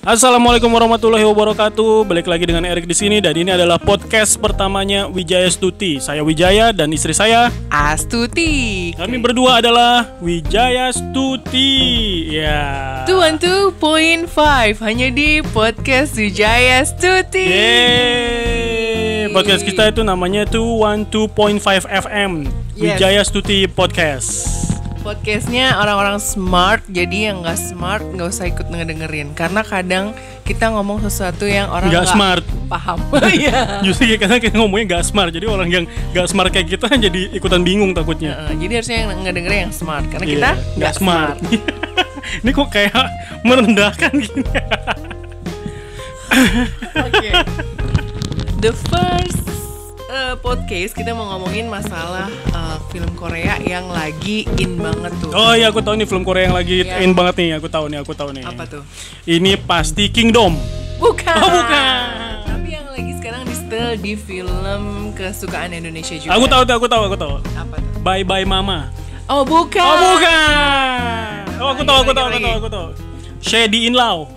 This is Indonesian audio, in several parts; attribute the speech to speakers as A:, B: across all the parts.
A: Assalamualaikum warahmatullahi wabarakatuh. Balik lagi dengan Erik di sini dan ini adalah podcast pertamanya Wijaya Stuti. Saya Wijaya dan istri saya
B: Astuti.
A: Kami berdua adalah Wijaya Stuti. Ya.
B: 212.5 hanya di podcast Wijaya Stuti.
A: Yeay. Podcast kita itu namanya 212.5 FM.
B: Yes.
A: Wijaya Stuti Podcast.
B: Podcastnya orang-orang smart. Jadi yang gak smart gak usah ikut ngedengerin. Karena kadang kita ngomong sesuatu yang orang
A: Gak smart
B: paham. Iya.
A: Justru ya, karena kita ngomongnya gak smart. Jadi orang yang gak smart kayak kita jadi ikutan bingung takutnya.
B: Jadi harusnya yang ngedengerin yang smart. Karena kita
A: gak smart. Ini kok kayak merendahkan gini.
B: Oke. The first podcast kita mau ngomongin masalah film Korea yang lagi in banget tuh.
A: Oh iya, aku tahu nih film Korea yang lagi in banget nih. Aku tahu nih.
B: Apa tuh?
A: Ini pasti Kingdom.
B: Bukan.
A: Oh bukan.
B: Tapi yang lagi sekarang di setel di film kesukaan Indonesia juga.
A: Aku tahu.
B: Apa tuh?
A: Bye Bye Mama.
B: Oh bukan.
A: Aku tahu. Shady in Law.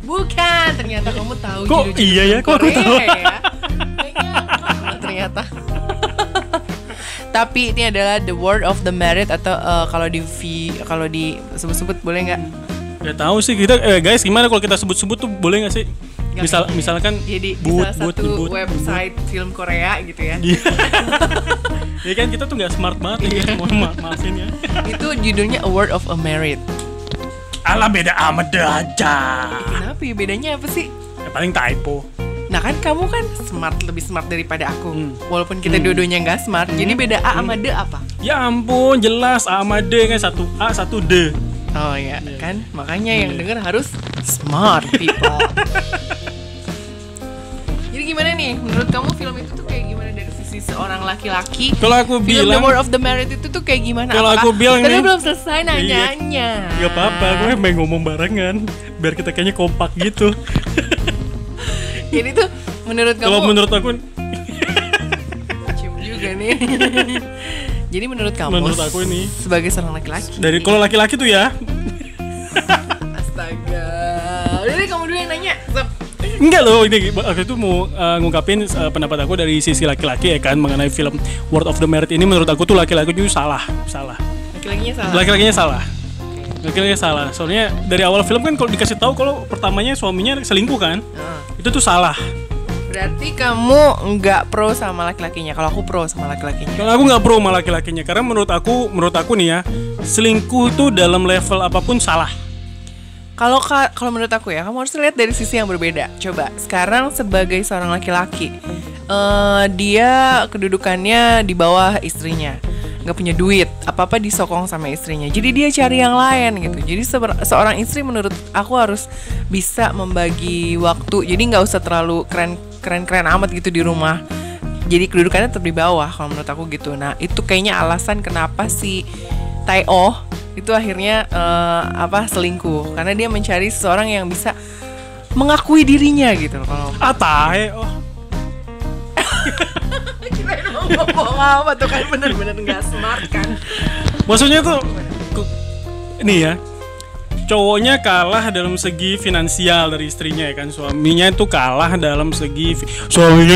B: Bukan. Ternyata kamu tahu.
A: Kok iya ya? Kok aku tahu?
B: Ya? Ternyata. Tapi ini adalah The Word of the Married atau kalau di sebut-sebut boleh nggak?
A: Gak tahu sih kita guys, gimana kalau kita sebut-sebut tuh boleh nggak sih? Misalkan
B: jadi salah satu website film Korea gitu ya.
A: Ya kan kita tuh nggak smart banget ya, maafin ya.
B: Itu judulnya A Word of a Married.
A: Alah, beda amat aja.
B: Kenapa ya, bedanya apa sih?
A: Ya, paling typo.
B: Nah kan kamu kan lebih smart daripada aku. Walaupun kita dua-duanya nggak smart. Jadi beda A sama D apa?
A: Ya ampun, jelas A sama D kan, satu A satu D.
B: Oh iya kan, makanya yang denger harus smart people. Jadi gimana nih, menurut kamu film itu tuh kayak gimana dari sisi seorang laki-laki?
A: Kalau aku
B: film
A: bilang
B: The Word of the Married itu tuh kayak gimana?
A: Kalau aku bilang
B: tadi
A: nih,
B: belum selesai nanyanya.
A: Gak apa-apa, gue main ngomong barengan biar kita kayaknya kompak gitu.
B: Jadi tuh menurut kamu?
A: Kalau menurut aku
B: cium juga nih. Jadi menurut kamu?
A: Menurut aku ini
B: sebagai seorang laki-laki.
A: Dari kalau laki-laki tuh ya.
B: Astaga. Udah deh, kamu dulu yang nanya.
A: Enggak loh, ini aku itu mau ngungkapin pendapat aku dari sisi laki-laki ya kan mengenai film Word of the Married ini. Menurut aku tuh laki-laki itu salah. Laki-lakinya salah. Soalnya dari awal film kan kalau dikasih tahu kalau pertamanya suaminya selingkuh kan. Itu tuh salah.
B: Berarti kamu nggak pro sama laki-lakinya. Kalau aku pro sama laki-lakinya.
A: Kalau aku nggak pro sama laki-lakinya karena menurut aku nih ya, selingkuh tuh dalam level apapun salah.
B: Kalau menurut aku ya, kamu harus lihat dari sisi yang berbeda. Coba sekarang sebagai seorang laki-laki, dia kedudukannya di bawah istrinya, nggak punya duit, apa-apa disokong sama istrinya. Jadi dia cari yang lain gitu. Jadi seorang istri menurut aku harus bisa membagi waktu. Jadi nggak usah terlalu keren amat gitu di rumah. Jadi kedudukannya tetap di bawah kalau menurut aku gitu. Nah itu kayaknya alasan kenapa si Tae-oh itu akhirnya selingkuh, karena dia mencari seseorang yang bisa mengakui dirinya gitu. Kalau
A: Tae-oh
B: kirain mau ngomong apa tuh, kan bener-bener nggak smart kan.
A: Maksudnya tuh ini ya, cowoknya kalah dalam segi finansial dari istrinya ya kan, suaminya itu kalah dalam segi finansial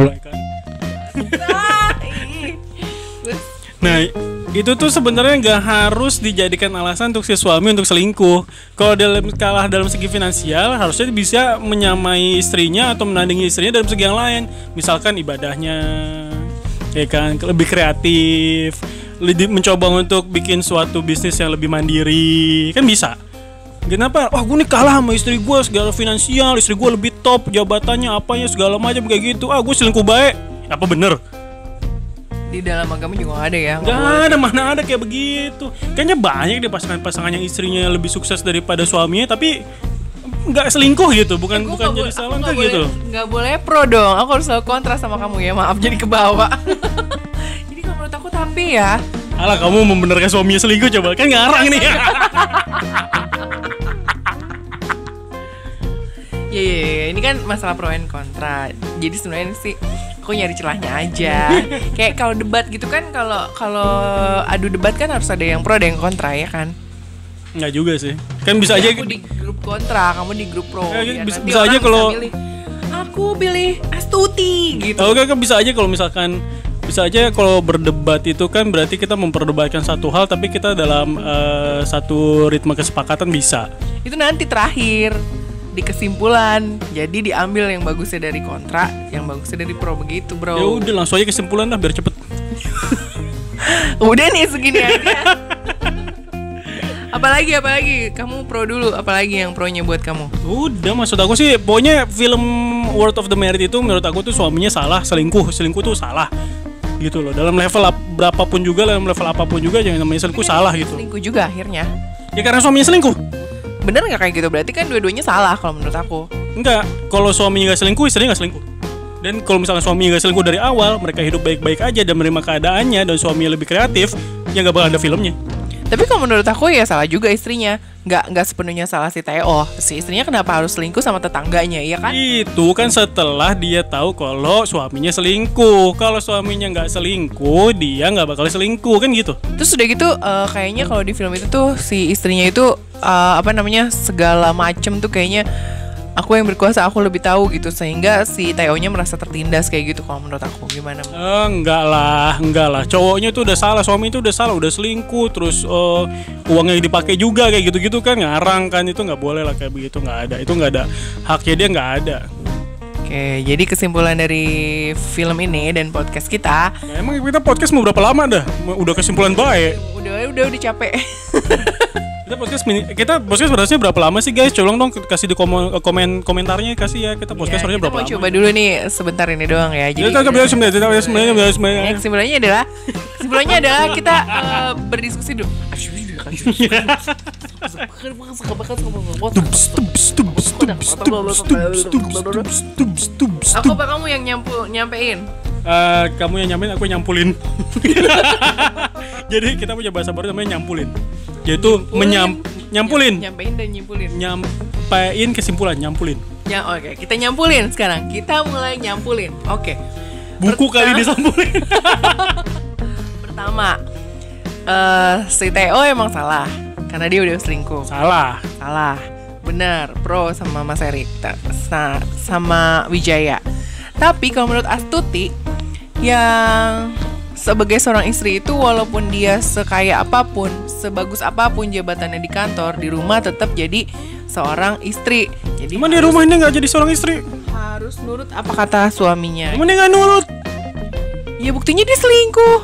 A: ya kan. Nah itu tuh sebenarnya nggak harus dijadikan alasan untuk si suami untuk selingkuh. Kalau kalah dalam segi finansial, harusnya bisa menyamai istrinya atau menandingi istrinya dalam segi yang lain. Misalkan ibadahnya, ya kan, lebih kreatif, mencoba untuk bikin suatu bisnis yang lebih mandiri, kan bisa. Kenapa? Wah, gue nih kalah sama istri gue segala finansial, istri gue lebih top, jabatannya apanya segala macam kayak gitu. Gue selingkuh baik. Apa bener?
B: Di dalam agama juga ada ya.
A: Gak ada, mana ada kayak begitu. Kayaknya banyak deh pasangan yang istrinya lebih sukses daripada suaminya tapi nggak selingkuh gitu, bukan jadi salah kayak gitu.
B: Nggak boleh pro dong, aku harus selalu kontra sama kamu ya, maaf jadi kebawa. Jadi kalau menurut aku tapi ya.
A: Alah, kamu membenarkan suaminya selingkuh coba, kan ngarang nih.
B: Ya, ini kan masalah pro and kontra. Jadi sebenarnya sih aku nyari celahnya aja. Kayak kalau debat gitu kan, kalau adu debat kan harus ada yang pro ada yang kontra ya kan.
A: Enggak juga sih. Kan bisa aja
B: grup kontra, kamu di grup pro.
A: Ya,
B: Biar nanti
A: bisa
B: orang
A: aja kalau-
B: milih, aku pilih Astuti gitu.
A: Oke, bisa aja kalau berdebat itu kan berarti kita memperdebatkan satu hal tapi kita dalam satu ritme kesepakatan bisa.
B: Itu nanti terakhir di kesimpulan. Jadi diambil yang bagusnya dari kontra, yang bagusnya dari pro begitu, bro.
A: Ya udah langsung aja kesimpulan lah biar cepet.
B: Udah nih segini aja. Apalagi kamu pro dulu, apalagi yang pronya buat kamu?
A: Udah, maksud aku sih pokoknya film World of the Married itu menurut aku tuh suaminya salah, selingkuh tuh salah gitu loh. Dalam level berapapun juga, dalam level apapun juga yang namanya selingkuh salah gitu.
B: Selingkuh juga akhirnya.
A: Ya karena suaminya selingkuh.
B: Bener nggak kayak gitu? Berarti kan dua-duanya salah kalau menurut aku.
A: Enggak, kalau suaminya gak selingkuh, istrinya gak selingkuh. Dan kalau misalnya suaminya gak selingkuh dari awal, mereka hidup baik-baik aja dan menerima keadaannya, dan suaminya lebih kreatif, ya gak bakal ada filmnya.
B: Tapi kalau menurut aku ya salah juga istrinya. Nggak sepenuhnya salah si Theo. Si istrinya kenapa harus selingkuh sama tetangganya, ya kan?
A: Itu kan setelah dia tahu kalau suaminya selingkuh. Kalau suaminya nggak selingkuh, dia nggak bakal selingkuh, kan gitu.
B: Terus udah gitu kayaknya kalau di film itu tuh si istrinya itu segala macem tuh kayaknya aku yang berkuasa, aku lebih tahu gitu, sehingga si Theo-nya merasa tertindas kayak gitu. Kalau menurut aku gimana?
A: Enggak lah. Cowoknya tuh udah salah, suami itu udah salah, udah selingkuh, terus uangnya dipakai juga kayak gitu-gitu kan, ngarang kan, itu nggak boleh lah kayak begitu, nggak ada, itu nggak ada haknya, dia nggak ada.
B: Oke, jadi kesimpulan dari film ini dan podcast kita.
A: Nah, emang kita podcast mau berapa lama dah? Udah kesimpulan baik.
B: Udah capek.
A: Kita podcast berarti berapa lama sih guys? Coba dong kasih di komentarnya, kasih ya kita podcast berarti berapa lama?
B: Kita mau coba dulu nih sebentar ini doang ya. Jadi kesimpulannya adalah kita berdiskusi dulu. Aku apa kamu yang nyampein?
A: Kamu yang nyampein, aku yang nyampulin. Jadi kita punya bahasa baru namanya nyampulin. Yaitu nyampulin.
B: Nyampein dan nyimpulin.
A: Nyampein kesimpulan, nyampulin.
B: Ya, oke, kita nyampulin sekarang. Kita mulai nyampulin. Oke.
A: Buku kali disampulin.
B: Pertama, si Theo emang salah karena dia udah selingkuh.
A: Salah.
B: Benar, pro sama Mas Erik sama Wijaya. Tapi kalau menurut Astuti, yang sebagai seorang istri itu walaupun dia sekaya apapun, sebagus apapun jabatannya di kantor, di rumah tetap jadi seorang istri. Jadi
A: cuman di rumah ini nggak jadi seorang istri.
B: Harus nurut apa kata suaminya.
A: Cuman dia nggak nurut.
B: Ya buktinya dia selingkuh.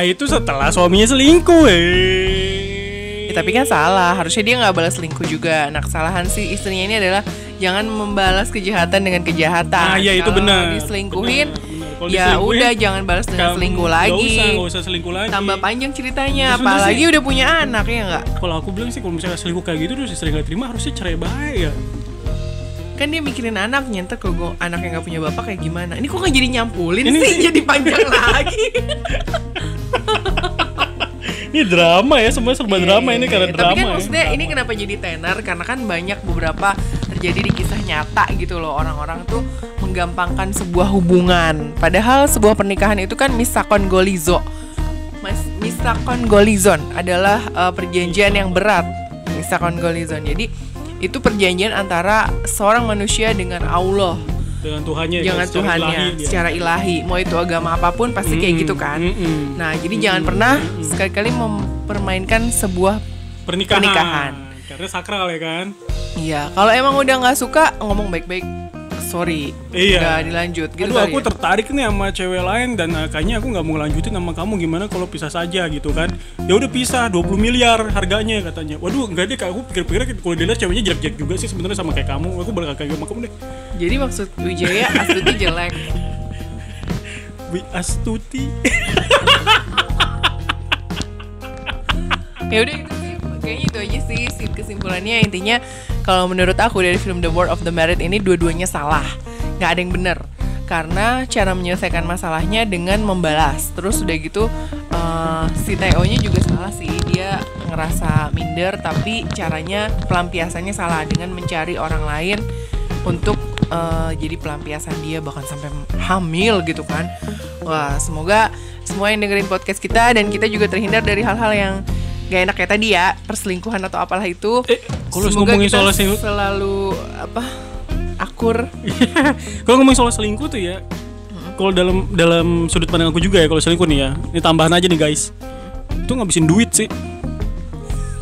A: Itu setelah suaminya selingkuh.
B: Tapi kan salah, harusnya dia nggak balas selingkuh juga. Nah, kesalahan si istrinya ini adalah jangan membalas kejahatan dengan kejahatan.
A: Iya itu benar.
B: Diselingkuhin, ya udah jangan balas dengan selingkuh lagi.
A: Gak usah selingkuh lagi.
B: Tambah panjang ceritanya, apalagi udah punya anak, ya nggak?
A: Kalau aku bilang sih kalau misalnya selingkuh kayak gitu terus istri nggak terima, harusnya cerai baik ya.
B: Kan dia mikirin anaknya, ntar kalau anaknya nggak punya bapak kayak gimana? Ini kok nggak jadi nyampulin sih, jadi panjang lagi.
A: Ini drama ya, semua serba drama ini karena drama.
B: Tapi kan maksudnya ini kenapa jadi tenar? Karena kan banyak beberapa terjadi di kisah nyata gitu loh. Orang-orang tuh menggampangkan sebuah hubungan. Padahal sebuah pernikahan itu kan misakon golizon adalah perjanjian yang berat. Misakon golizon. Jadi itu perjanjian antara seorang manusia dengan Allah.
A: Dengan Tuhannya,
B: secara ilahi. Mau itu agama apapun pasti kayak gitu kan. Nah, jadi jangan pernah sekali-kali mempermainkan sebuah pernikahan.
A: Karena sakral ya kan.
B: Iya, kalau emang udah nggak suka ngomong baik-baik, sorry, nggak dilanjut gitu.
A: Aduh, aku tertarik nih sama cewek lain dan kayaknya aku nggak mau lanjutin sama kamu, gimana kalau pisah saja gitu kan. Ya udah pisah, 20 miliar harganya katanya. Waduh, enggak deh, aku pikir-pikir kalau dia lihat ceweknya jelek-jelek juga sih sebenarnya sama kayak kamu. Aku bakal kayak sama kamu deh.
B: Jadi maksud Wijaya Astuti jelek.
A: Astuti.
B: Ya udah itu sih, kayaknya itu aja sih kesimpulannya. Intinya kalau menurut aku dari film The World of the Married ini dua-duanya salah, nggak ada yang benar. Karena cara menyelesaikan masalahnya dengan membalas. Terus udah gitu si Theo-nya juga salah sih. Dia ngerasa minder tapi caranya pelampiasannya salah dengan mencari orang lain untuk jadi pelampiasan dia, bahkan sampai hamil gitu kan. Wah, semoga semua yang dengerin podcast kita dan kita juga terhindar dari hal-hal yang gak enak kayak tadi ya, perselingkuhan atau apalah itu.
A: Kalau
B: Semoga
A: ngomongin
B: kita
A: soal selingkuh,
B: selalu akur.
A: kalau ngomongin soal selingkuh tuh ya, kalau dalam sudut pandang aku juga ya, kalau selingkuh nih ya, ini tambahan aja nih guys, itu ngabisin duit sih.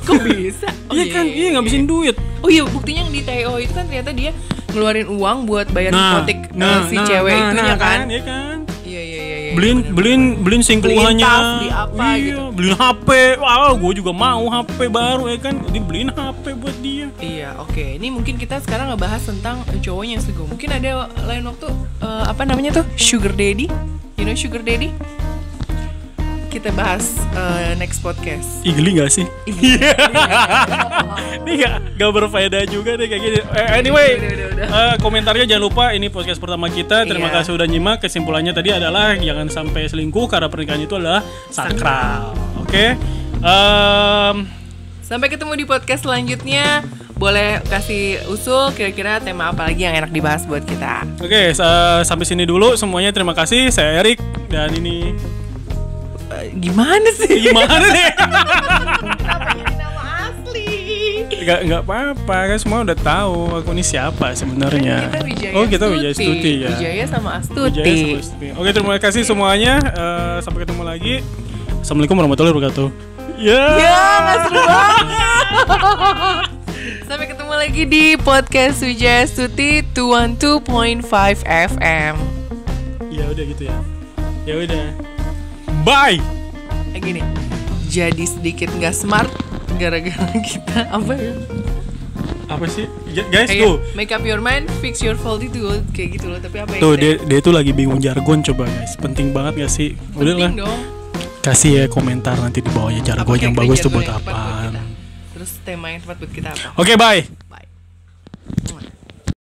B: Kok bisa?
A: Iya kan, iya ngabisin duit.
B: Oh iya, buktinya yang di TO itu kan ternyata dia ngeluarin uang buat bayar hipotek si cewek itunya kan?
A: Iya kan.
B: Iya.
A: Beliin selingkuhannya.
B: Beliin tas, beli apa gitu.
A: Beliin HP. Wah, gue juga mau HP baru ya kan. Jadi beliin HP buat dia.
B: Iya, oke. Ini mungkin kita sekarang ngebahas tentang cowoknya yang selingkuh. Mungkin ada lain waktu apa namanya tuh? Sugar daddy. You know sugar daddy? Kita bahas next podcast.
A: Ih, geli gak sih? Ini gak berfaedah juga deh kayak gini. Anyway,
B: Udah.
A: komentarnya jangan lupa, ini podcast pertama kita. Terima
B: Iya.
A: kasih udah nyimak. Kesimpulannya tadi adalah jangan sampai selingkuh karena pernikahan itu adalah sakral. Oke.
B: Sampai ketemu di podcast selanjutnya. Boleh kasih usul kira-kira tema apa lagi yang enak dibahas buat kita.
A: Oke, sampai sini dulu semuanya. Terima kasih. Saya Erik dan ini
B: Gimana sih?
A: gimana nih?
B: Kenapa ini nama asli?
A: Gak apa-apa, kan semua udah tahu aku ini siapa sebenarnya.
B: Kita Wijaya
A: kita Wijaya Stuti ya.
B: Wijaya sama Astuti.
A: Wijaya sama Astuti. Oke, terima kasih semuanya. Sampai ketemu lagi. Assalamualaikum warahmatullahi wabarakatuh.
B: Ya, nggak seru banget. Sampai ketemu lagi di podcast Wijaya Stuti 212.5 FM.
A: Ya udah gitu ya. Ya udah. Bye.
B: Gini, jadi sedikit nggak smart gara-gara kita apa ya?
A: Apa sih? Guys
B: Kayak
A: tuh.
B: make up your mind, fix your fault itu kayak gitu loh. Tapi apa
A: Tuh
B: yang
A: dia tuh lagi bingung jargon, coba guys. Penting banget gak sih? Udah lah.
B: penting dong.
A: Kasih ya komentar nanti di bawahnya jargon
B: Apa
A: yang
B: kira-kira
A: bagus tuh
B: jargon
A: buat
B: yang tepat buat
A: apaan.
B: kita? Terus tema yang tepat buat kita apa?
A: Oke, bye.